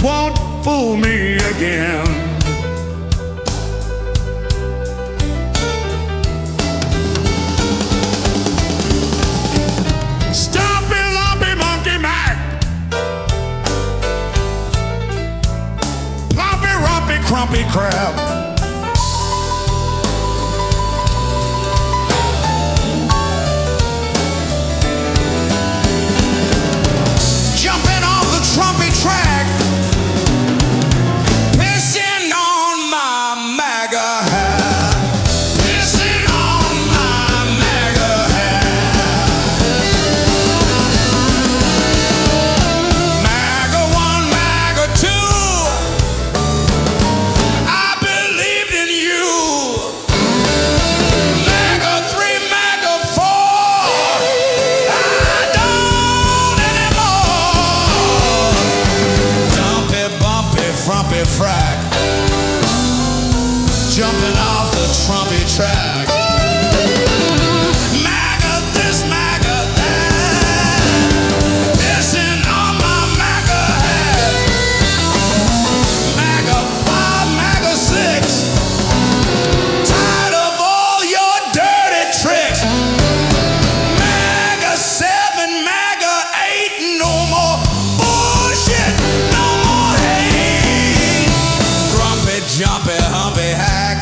won't fool me again. Stompy, lumpy monkey Mac, lumpy, rumpy, crumpy crab. Jumping off the trumpy track, pissing on my MAGA hat, pissing on my MAGA hat. MAGA 1, MAGA 2, I believed in you. MAGA 3, MAGA 4, I don't anymore. Dumpy, bumpy, frumpy frack, jumping off the trumpy track. MAGA this, MAGA that, pissing on my MAGA hat. MAGA 5, MAGA 6, tired of all your dirty tricks. MAGA 7, MAGA 8, no more bullshit, no more hate. Grumpy, jumpy, humpy hack,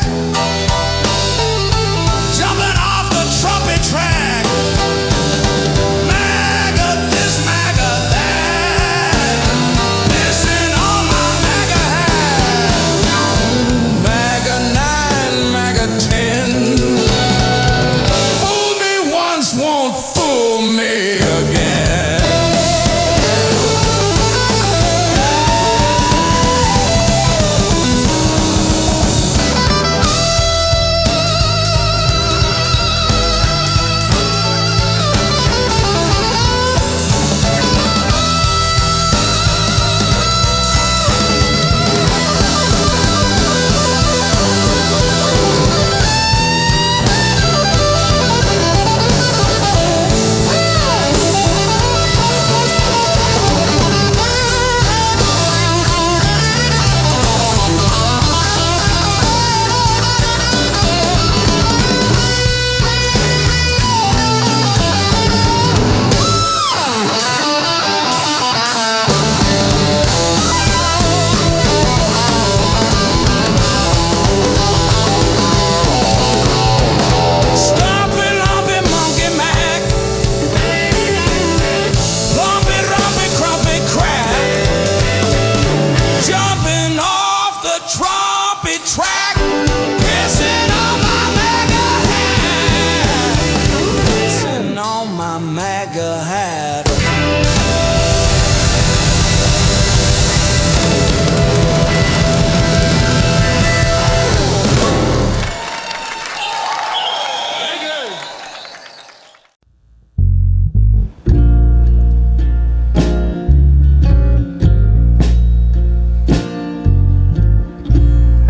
jumping off the trumpy track. MAGA this, MAGA that, pissing on my MAGA hat. MAGA 9, MAGA 10, fool me once, won't fool me again. Stompy, lumpy monkey Mac, lumpy, rumpy, crumpy crab, jumping off the trumpy track, pissing on my MAGA hat, pissing on my MAGA hat.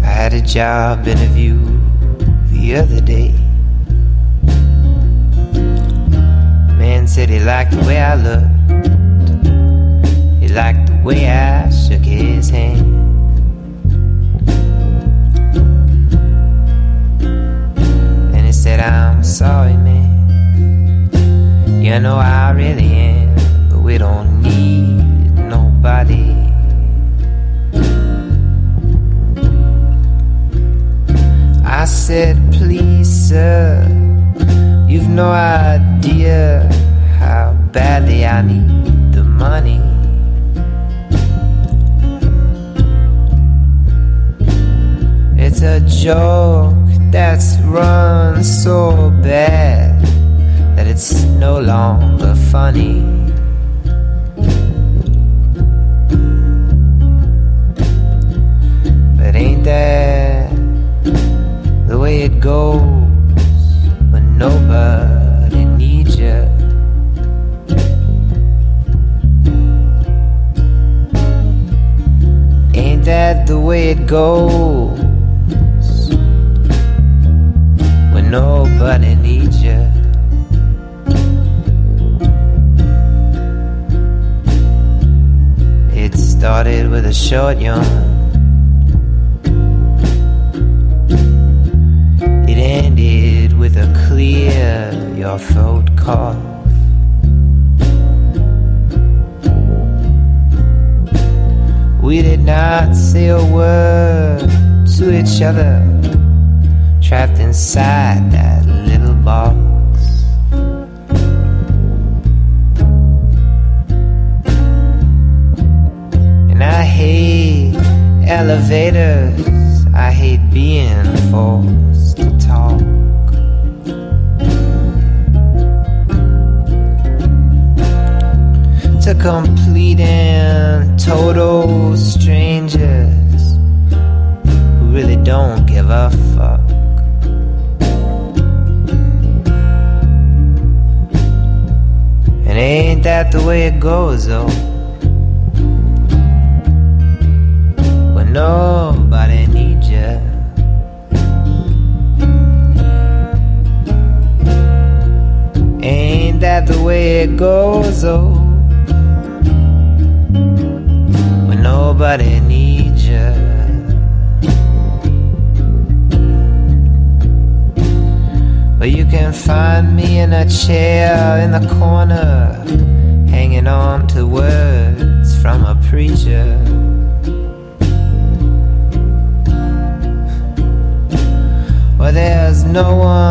I had a job interview the other day. Man said he liked the way I looked, he liked the way I shook his hand. Then he said, I'm sorry, man, you know I really am, but we don't need nobody. I said, please, sir, you've no idea how badly I need the money. It's a joke that's run so bad that it's no longer funny. But ain't that the way it goes when nobody needs you? Ain't that the way it goes when nobody needs you? It's started with a short yarn. It ended with a clear your throat cough. We did not say a word to each other, trapped inside that little box. And I hate elevators, I hate being forced to talk. To complete and total strangers who really don't give a fuck. And ain't that the way it goes though? When nobody needs you. Ain't that the way it goes though? Nobody needs you. But you can find me in a chair in the corner, hanging on to words from a preacher. Well, there's no one